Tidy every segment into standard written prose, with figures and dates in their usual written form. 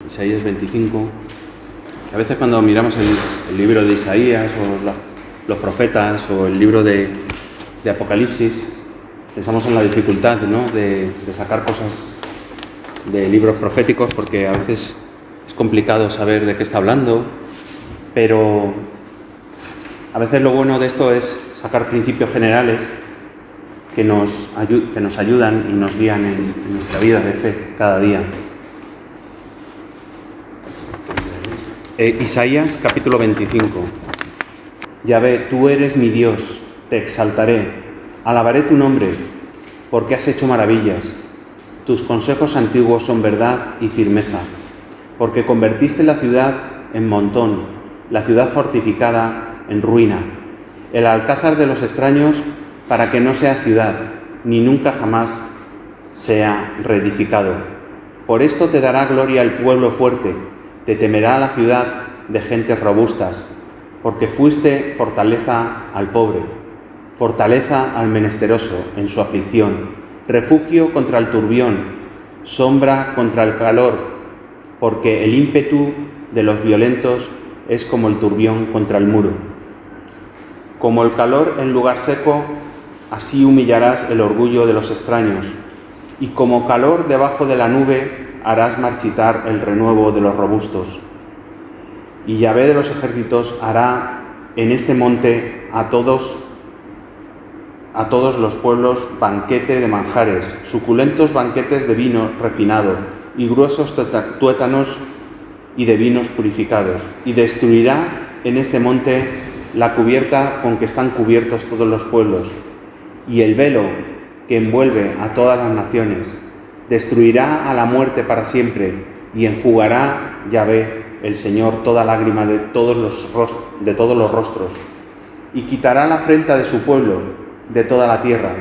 Isaías 25. A veces cuando miramos el libro de Isaías o los profetas o el libro de Apocalipsis, pensamos en la dificultad, ¿no?, de sacar cosas de libros proféticos, porque a veces es complicado saber de qué está hablando, pero a veces lo bueno de esto es sacar principios generales que nos ayudan y nos guían en nuestra vida de fe cada día. Isaías capítulo 25. Yahvé, tú eres mi Dios, te exaltaré, alabaré tu nombre, porque has hecho maravillas. Tus consejos antiguos son verdad y firmeza, porque convertiste la ciudad en montón, la ciudad fortificada en ruina, el alcázar de los extraños para que no sea ciudad, ni nunca jamás sea reedificado. Por esto te dará gloria el pueblo fuerte, te temerá la ciudad de gentes robustas, porque fuiste fortaleza al pobre, fortaleza al menesteroso en su aflicción, refugio contra el turbión, sombra contra el calor, porque el ímpetu de los violentos es como el turbión contra el muro. Como el calor en lugar seco, así humillarás el orgullo de los extraños, y como calor debajo de la nube harás marchitar el renuevo de los robustos. Y Yahvé de los ejércitos hará en este monte a todos los pueblos banquete de manjares, suculentos banquetes de vino refinado y gruesos tuétanos y de vinos purificados. Y destruirá en este monte la cubierta con que están cubiertos todos los pueblos y el velo que envuelve a todas las naciones. Destruirá a la muerte para siempre y enjugará Yahvé, el Señor, toda lágrima de todos los rostros, y quitará la afrenta de su pueblo, de toda la tierra,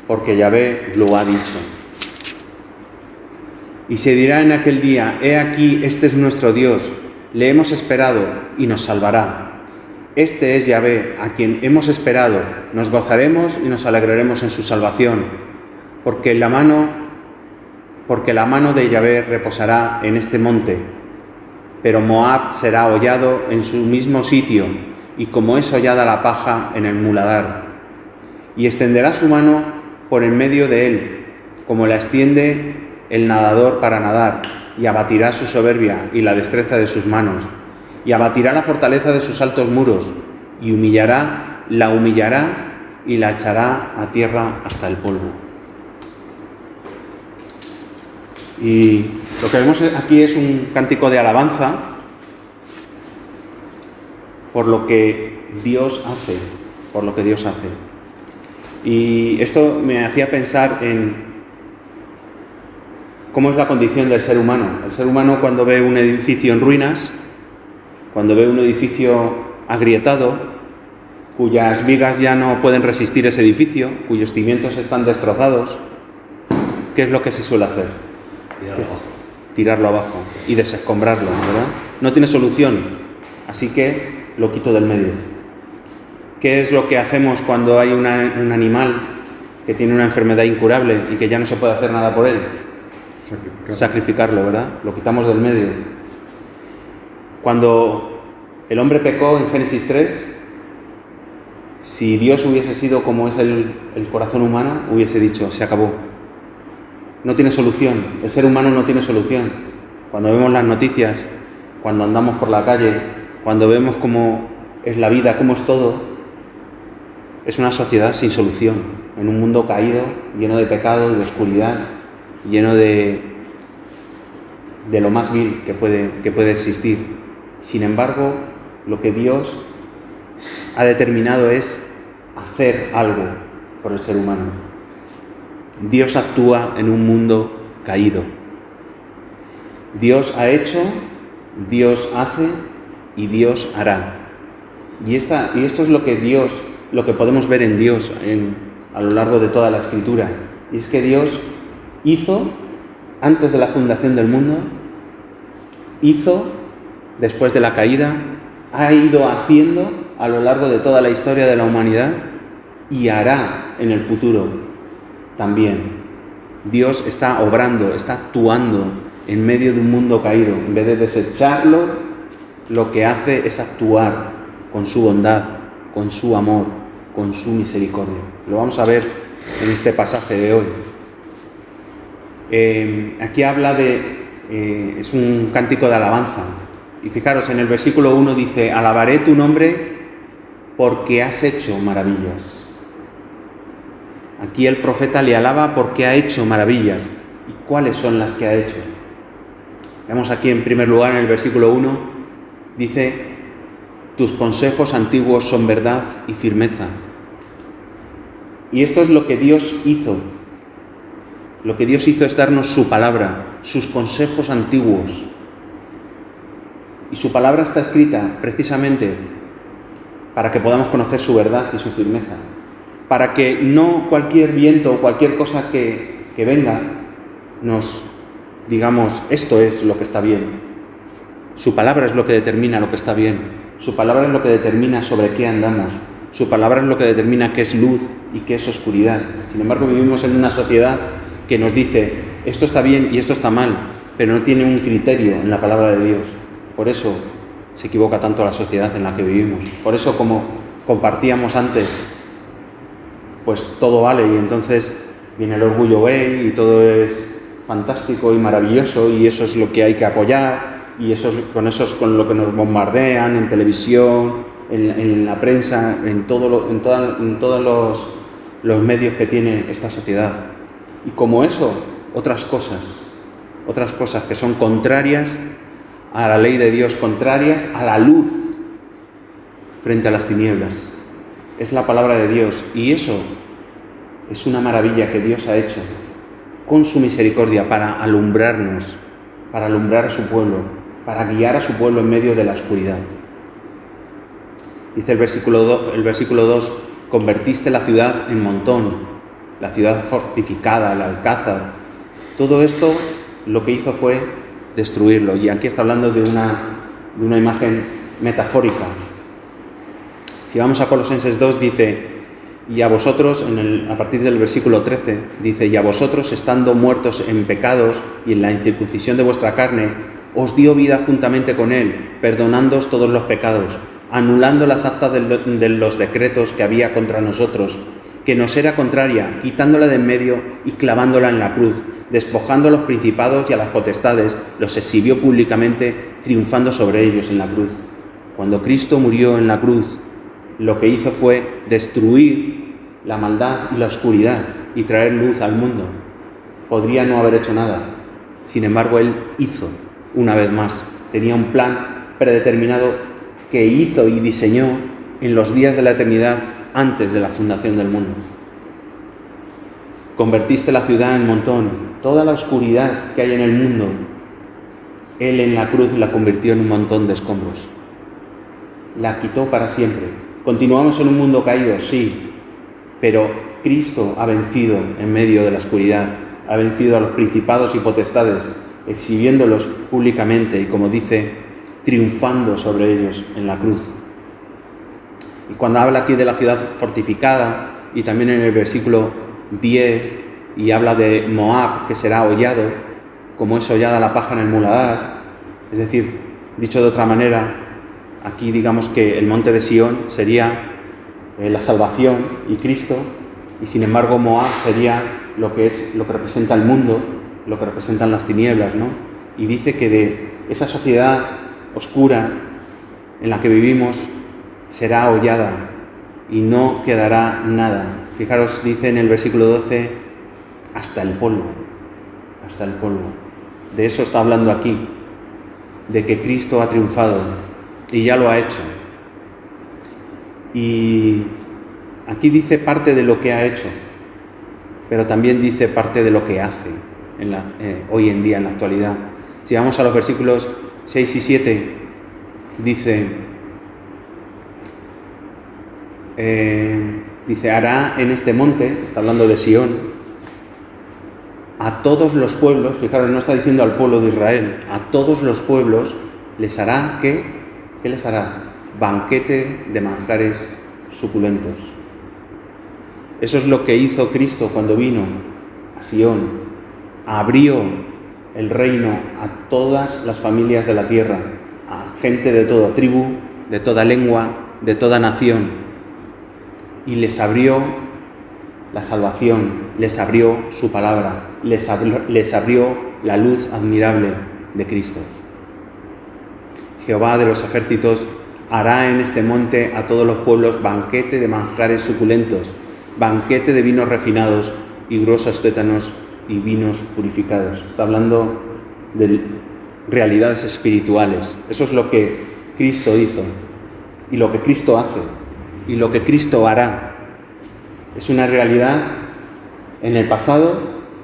porque Yahvé lo ha dicho. Y se dirá en aquel día: he aquí, este es nuestro Dios, le hemos esperado y nos salvará. Este es Yahvé, a quien hemos esperado, nos gozaremos y nos alegraremos en su salvación, porque la mano de Yahvé reposará en este monte, pero Moab será hollado en su mismo sitio, y como es hollada la paja en el muladar. Y extenderá su mano por en medio de él, como la extiende el nadador para nadar, y abatirá su soberbia y la destreza de sus manos, y abatirá la fortaleza de sus altos muros, y la humillará y la echará a tierra hasta el polvo. Y lo que vemos aquí es un cántico de alabanza por lo que Dios hace, Y esto me hacía pensar en cómo es la condición del ser humano. El ser humano, cuando ve un edificio en ruinas, cuando ve un edificio agrietado, cuyas vigas ya no pueden resistir ese edificio, cuyos cimientos están destrozados, ¿qué es lo que se suele hacer? Tirarlo abajo y desescombrarlo, ¿verdad? No tiene solución, así que lo quito del medio. ¿Qué es lo que hacemos cuando hay un animal que tiene una enfermedad incurable y que ya no se puede hacer nada por él? Sacrificarlo, ¿verdad? Lo quitamos del medio. Cuando el hombre pecó en Génesis 3, si Dios hubiese sido como es el corazón humano, hubiese dicho: se acabó. No tiene solución, el ser humano no tiene solución. Cuando vemos las noticias, cuando andamos por la calle, cuando vemos cómo es la vida, cómo es todo, es una sociedad sin solución, en un mundo caído, lleno de pecado, de oscuridad, lleno de lo más vil que puede existir. Sin embargo, lo que Dios ha determinado es hacer algo por el ser humano. Dios actúa en un mundo caído. Dios ha hecho, Dios hace y Dios hará. Y esto es lo que podemos ver en Dios a lo largo de toda la Escritura. Y es que Dios hizo antes de la fundación del mundo, hizo después de la caída, ha ido haciendo a lo largo de toda la historia de la humanidad y hará en el futuro también. Dios está obrando, está actuando en medio de un mundo caído. En vez de desecharlo, lo que hace es actuar con su bondad, con su amor, con su misericordia. Lo vamos a ver en este pasaje de hoy. Aquí habla es un cántico de alabanza. Y fijaros, en el versículo 1 dice: alabaré tu nombre porque has hecho maravillas. Aquí el profeta le alaba porque ha hecho maravillas. ¿Y cuáles son las que ha hecho? Vemos aquí en primer lugar en el versículo 1, dice: tus consejos antiguos son verdad y firmeza. Y esto es lo que Dios hizo. Lo que Dios hizo es darnos su palabra, sus consejos antiguos. Y su palabra está escrita precisamente para que podamos conocer su verdad y su firmeza. Para que no cualquier viento o cualquier cosa que venga nos digamos, esto es lo que está bien. Su palabra es lo que determina lo que está bien. Su palabra es lo que determina sobre qué andamos. Su palabra es lo que determina qué es luz y qué es oscuridad. Sin embargo, vivimos en una sociedad que nos dice esto está bien y esto está mal, pero no tiene un criterio en la palabra de Dios. Por eso se equivoca tanto la sociedad en la que vivimos. Por eso, como compartíamos antes, pues todo vale y entonces viene el orgullo gay y todo es fantástico y maravilloso y eso es lo que hay que apoyar y eso es con lo que nos bombardean en televisión, en la prensa, en todos los medios que tiene esta sociedad. Y como eso, otras cosas que son contrarias a la ley de Dios, contrarias a la luz frente a las tinieblas. Es la palabra de Dios y eso es una maravilla que Dios ha hecho con su misericordia para alumbrarnos, para alumbrar a su pueblo, para guiar a su pueblo en medio de la oscuridad. Dice el versículo 2, convertiste la ciudad en montón, la ciudad fortificada, el alcázar. Todo esto lo que hizo fue destruirlo. Y aquí está hablando de una imagen metafórica. Si vamos a Colosenses 2, dice: y a vosotros, a partir del versículo 13, dice: y a vosotros, estando muertos en pecados y en la incircuncisión de vuestra carne, os dio vida juntamente con él, perdonándoos todos los pecados, anulando las actas de los decretos que había contra nosotros, que nos era contraria, quitándola de en medio y clavándola en la cruz, despojando a los principados y a las potestades, los exhibió públicamente, triunfando sobre ellos en la cruz. Cuando Cristo murió en la cruz, lo que hizo fue destruir la maldad y la oscuridad y traer luz al mundo. Podría no haber hecho nada. Sin embargo, Él hizo una vez más. Tenía un plan predeterminado que hizo y diseñó en los días de la eternidad antes de la fundación del mundo. Convertiste la ciudad en montón. Toda la oscuridad que hay en el mundo, Él en la cruz la convirtió en un montón de escombros. La quitó para siempre. Continuamos en un mundo caído, sí, pero Cristo ha vencido en medio de la oscuridad, ha vencido a los principados y potestades, exhibiéndolos públicamente y, como dice, triunfando sobre ellos en la cruz. Y cuando habla aquí de la ciudad fortificada, y también en el versículo 10, y habla de Moab, que será hollado, como es hollada la paja en el muladar, es decir, dicho de otra manera, aquí digamos que el monte de Sión sería la salvación y Cristo, y sin embargo Moab sería lo que representa el mundo, lo que representan las tinieblas, ¿no? Y dice que de esa sociedad oscura en la que vivimos será hollada y no quedará nada. Fijaros, dice en el versículo 12, hasta el polvo, hasta el polvo. De eso está hablando aquí, de que Cristo ha triunfado. Y ya lo ha hecho. Y aquí dice parte de lo que ha hecho, pero también dice parte de lo que hace hoy en día, en la actualidad. Si vamos a los versículos 6 y 7, dice, hará en este monte, está hablando de Sión, a todos los pueblos, fijaros, no está diciendo al pueblo de Israel, a todos los pueblos les hará ¿qué les hará? Banquete de manjares suculentos. Eso es lo que hizo Cristo cuando vino a Sión. Abrió el reino a todas las familias de la tierra, a gente de toda tribu, de toda lengua, de toda nación. Y les abrió la salvación, les abrió su palabra, les abrió la luz admirable de Cristo. Jehová de los ejércitos hará en este monte a todos los pueblos banquete de manjares suculentos, banquete de vinos refinados y gruesos tétanos y vinos purificados. Está hablando de realidades espirituales. Eso es lo que Cristo hizo y lo que Cristo hace y lo que Cristo hará. Es una realidad en el pasado,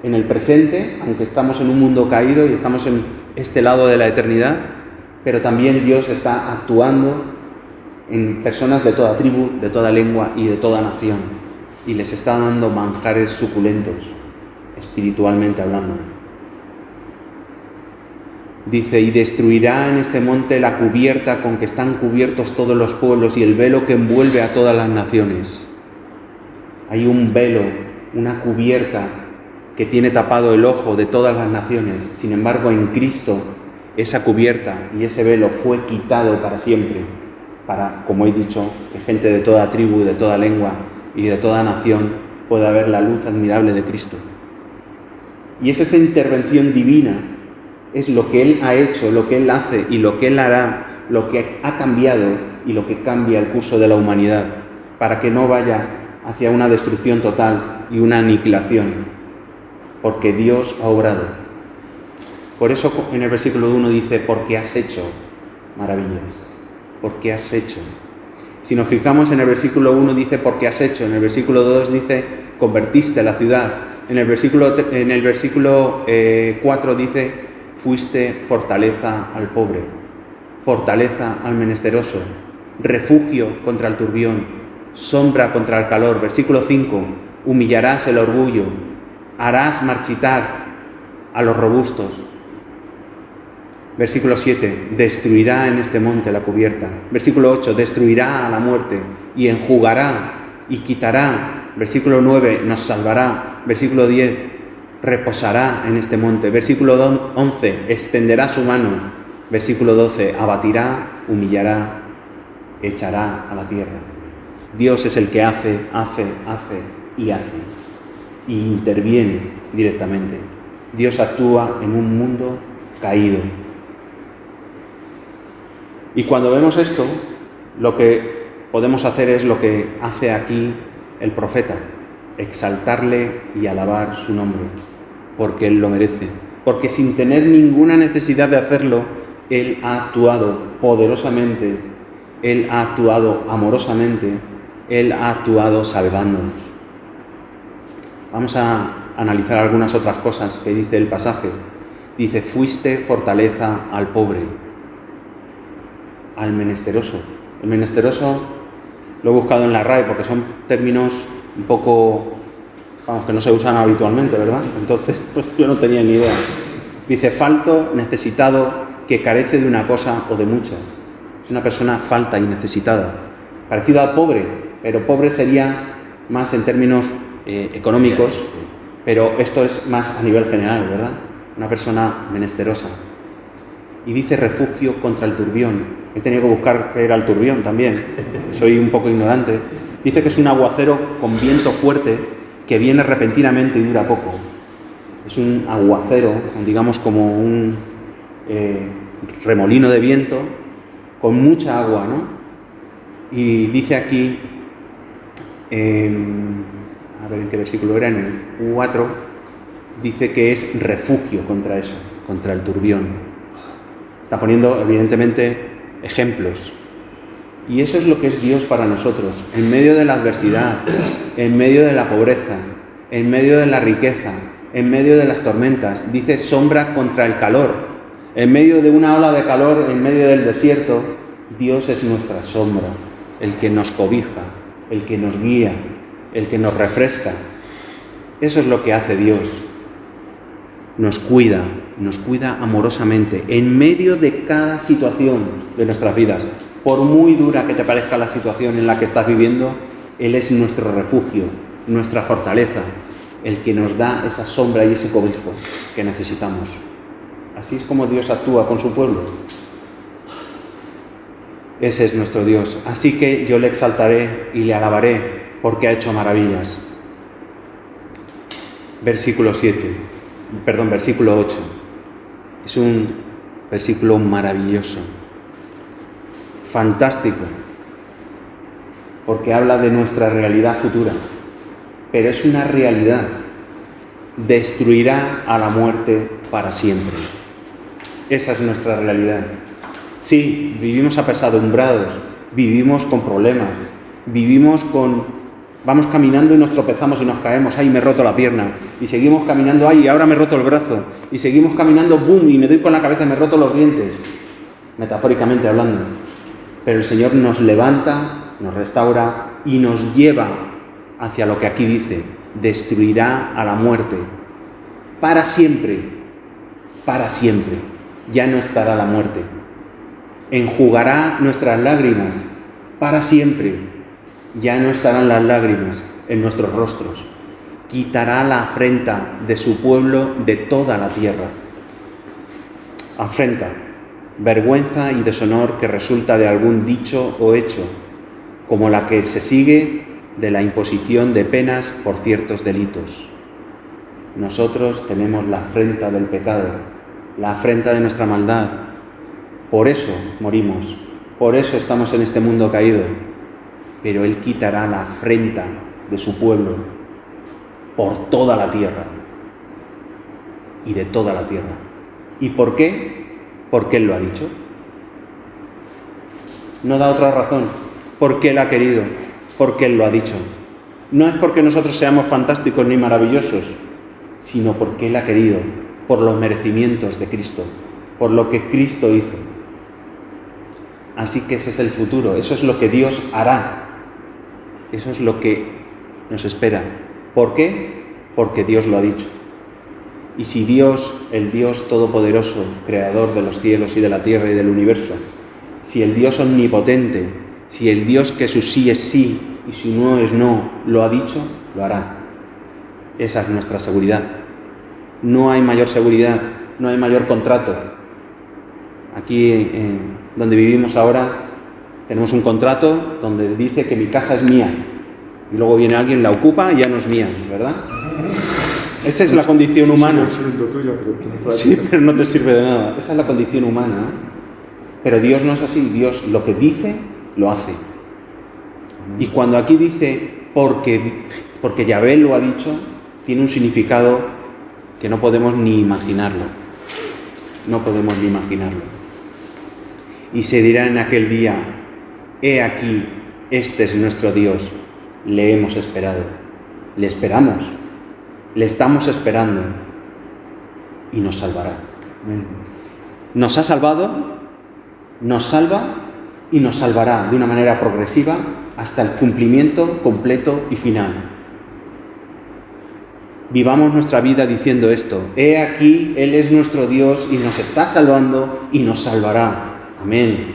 en el presente, aunque estamos en un mundo caído y estamos en este lado de la eternidad, pero también Dios está actuando en personas de toda tribu, de toda lengua y de toda nación, y les está dando manjares suculentos, espiritualmente hablando. Dice, y destruirá en este monte la cubierta con que están cubiertos todos los pueblos y el velo que envuelve a todas las naciones. Hay un velo, una cubierta que tiene tapado el ojo de todas las naciones. Sin embargo, en Cristo esa cubierta y ese velo fue quitado para siempre, para, como he dicho, que gente de toda tribu, de toda lengua y de toda nación pueda ver la luz admirable de Cristo. Y es esta intervención divina, es lo que Él ha hecho, lo que Él hace y lo que Él hará, lo que ha cambiado y lo que cambia el curso de la humanidad, para que no vaya hacia una destrucción total y una aniquilación, porque Dios ha obrado. Por eso en el versículo 1 dice, porque has hecho maravillas, porque has hecho. Si nos fijamos en el versículo 1 dice, porque has hecho, en el versículo 2 dice, convertiste la ciudad, en el versículo 4 dice, fuiste fortaleza al pobre, fortaleza al menesteroso, refugio contra el turbión, sombra contra el calor. Versículo 5, humillarás el orgullo, harás marchitar a los robustos. Versículo 7, destruirá en este monte la cubierta. Versículo 8, destruirá a la muerte y enjugará y quitará. Versículo 9, nos salvará. Versículo 10, reposará en este monte. Versículo 11, extenderá su mano. Versículo 12, abatirá, humillará, echará a la tierra. Dios es el que hace y interviene directamente. Dios actúa en un mundo caído. Y cuando vemos esto, lo que podemos hacer es lo que hace aquí el profeta, exaltarle y alabar su nombre, porque Él lo merece. Porque sin tener ninguna necesidad de hacerlo, Él ha actuado poderosamente, Él ha actuado amorosamente, Él ha actuado salvándonos. Vamos a analizar algunas otras cosas que dice el pasaje. Dice, fuiste fortaleza al pobre, al menesteroso. El menesteroso lo he buscado en la RAE porque son términos un poco, que no se usan habitualmente, ¿verdad? Entonces, pues yo no tenía ni idea. Dice, falto, necesitado, que carece de una cosa o de muchas. Es una persona falta y necesitada. Parecido al pobre, pero pobre sería más en términos económicos, pero esto es más a nivel general, ¿verdad? Una persona menesterosa. Y dice refugio contra el turbión. He tenido que buscar qué era el turbión también, soy un poco ignorante. Dice que es un aguacero con viento fuerte que viene repentinamente y dura poco. Es un aguacero, digamos como un remolino de viento con mucha agua, ¿no? Y dice aquí, a ver en qué versículo era, en el 4, dice que es refugio contra eso, contra el turbión. Está poniendo, evidentemente, ejemplos. Y eso es lo que es Dios para nosotros, en medio de la adversidad, en medio de la pobreza, en medio de la riqueza, en medio de las tormentas. Dice sombra contra el calor. En medio de una ola de calor, en medio del desierto, Dios es nuestra sombra, el que nos cobija, el que nos guía, el que nos refresca. Eso es lo que hace Dios. Nos cuida amorosamente en medio de cada situación de nuestras vidas. Por muy dura que te parezca la situación en la que estás viviendo, Él es nuestro refugio, nuestra fortaleza, el que nos da esa sombra y ese cobijo que necesitamos. Así es como Dios actúa con su pueblo. Ese es nuestro Dios. Así que yo le exaltaré y le alabaré porque ha hecho maravillas. Versículo 8. Es un versículo maravilloso, fantástico, porque habla de nuestra realidad futura, pero es una realidad. Destruirá a la muerte para siempre. Esa es nuestra realidad. Sí, vivimos apesadumbrados, vivimos con problemas, vamos caminando y nos tropezamos y nos caemos, ¡ay, me he roto la pierna! Y seguimos caminando, ¡ay, ahora me he roto el brazo! Y seguimos caminando, ¡bum!, y me doy con la cabeza y me he roto los dientes, metafóricamente hablando. Pero el Señor nos levanta, nos restaura y nos lleva hacia lo que aquí dice: destruirá a la muerte para siempre, para siempre. Ya no estará la muerte. Enjugará nuestras lágrimas para siempre. Ya no estarán las lágrimas en nuestros rostros. Quitará la afrenta de su pueblo de toda la tierra. Afrenta, vergüenza y deshonor que resulta de algún dicho o hecho, como la que se sigue de la imposición de penas por ciertos delitos. Nosotros tenemos la afrenta del pecado, la afrenta de nuestra maldad. Por eso morimos, por eso estamos en este mundo caído. Pero Él quitará la afrenta de su pueblo por toda la tierra y de toda la tierra. ¿Y por qué? Porque Él lo ha dicho. No da otra razón. Porque Él ha querido, porque Él lo ha dicho. No es porque nosotros seamos fantásticos ni maravillosos, sino porque Él ha querido, por los merecimientos de Cristo, por lo que Cristo hizo. Así que ese es el futuro, eso es lo que Dios hará. Eso es lo que nos espera. ¿Por qué? Porque Dios lo ha dicho. Y si Dios, el Dios todopoderoso, creador de los cielos y de la tierra y del universo, si el Dios omnipotente, si el Dios que su sí es sí y su no es no, lo ha dicho, lo hará. Esa es nuestra seguridad. No hay mayor seguridad, no hay mayor contrato. Aquí, donde vivimos ahora, tenemos un contrato donde dice que mi casa es mía. Y luego viene alguien, la ocupa y ya no es mía, ¿verdad? Esa es la condición humana. Sí, pero no te sirve de nada. Esa es la condición humana, ¿eh? Pero Dios no es así. Dios lo que dice, lo hace. Y cuando aquí dice porque Yahvé lo ha dicho, tiene un significado que no podemos ni imaginarlo. No podemos ni imaginarlo. Y se dirá en aquel día: he aquí, este es nuestro Dios, le hemos esperado. Le esperamos, le estamos esperando y nos salvará. Nos ha salvado, nos salva y nos salvará de una manera progresiva hasta el cumplimiento completo y final. Vivamos nuestra vida diciendo esto: he aquí, Él es nuestro Dios y nos está salvando y nos salvará. Amén.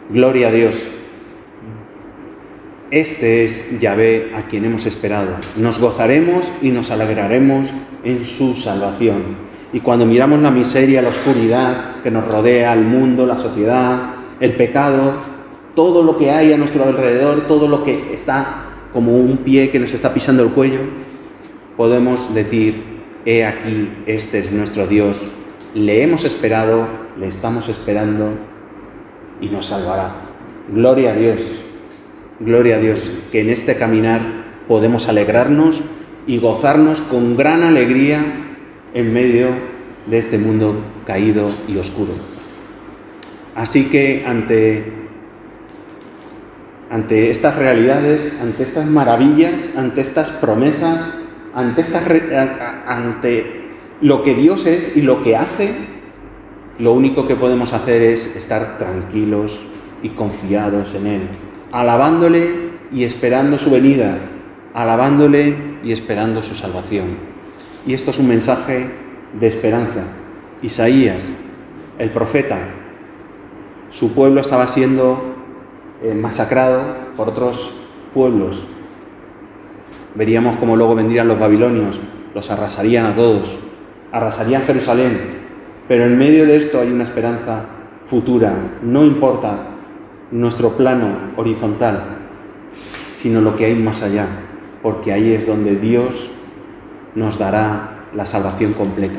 Gloria a Dios. Este es Yahvé a quien hemos esperado. Nos gozaremos y nos alegraremos en su salvación. Y cuando miramos la miseria, la oscuridad que nos rodea, el mundo, la sociedad, el pecado, todo lo que hay a nuestro alrededor, todo lo que está como un pie que nos está pisando el cuello, podemos decir: he aquí, este es nuestro Dios, le hemos esperado, le estamos esperando y nos salvará. Gloria a Dios, que en este caminar podemos alegrarnos y gozarnos con gran alegría en medio de este mundo caído y oscuro. Así que ante estas realidades, ante estas maravillas, ante estas promesas, ante lo que Dios es y lo que hace, lo único que podemos hacer es estar tranquilos y confiados en Él, alabándole y esperando su venida, alabándole y esperando su salvación. Y esto es un mensaje de esperanza. Isaías, el profeta, su pueblo estaba siendo masacrado por otros pueblos. Veríamos cómo luego vendrían los babilonios, los arrasarían a todos, arrasarían Jerusalén, Pero en medio de esto hay una esperanza futura. No importa nuestro plano horizontal, sino lo que hay más allá, porque ahí es donde Dios nos dará la salvación completa.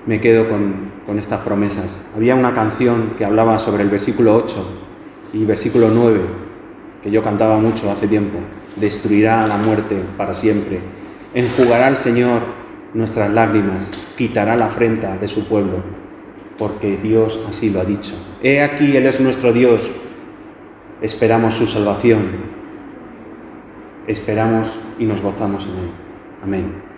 Me quedo con estas promesas. Había una canción que hablaba sobre el versículo 8 y versículo 9, que yo cantaba mucho hace tiempo. Destruirá la muerte para siempre. Enjugará el Señor nuestras lágrimas, quitará la afrenta de su pueblo, porque Dios así lo ha dicho. He aquí, Él es nuestro Dios. Esperamos su salvación. Esperamos y nos gozamos en Él. Amén.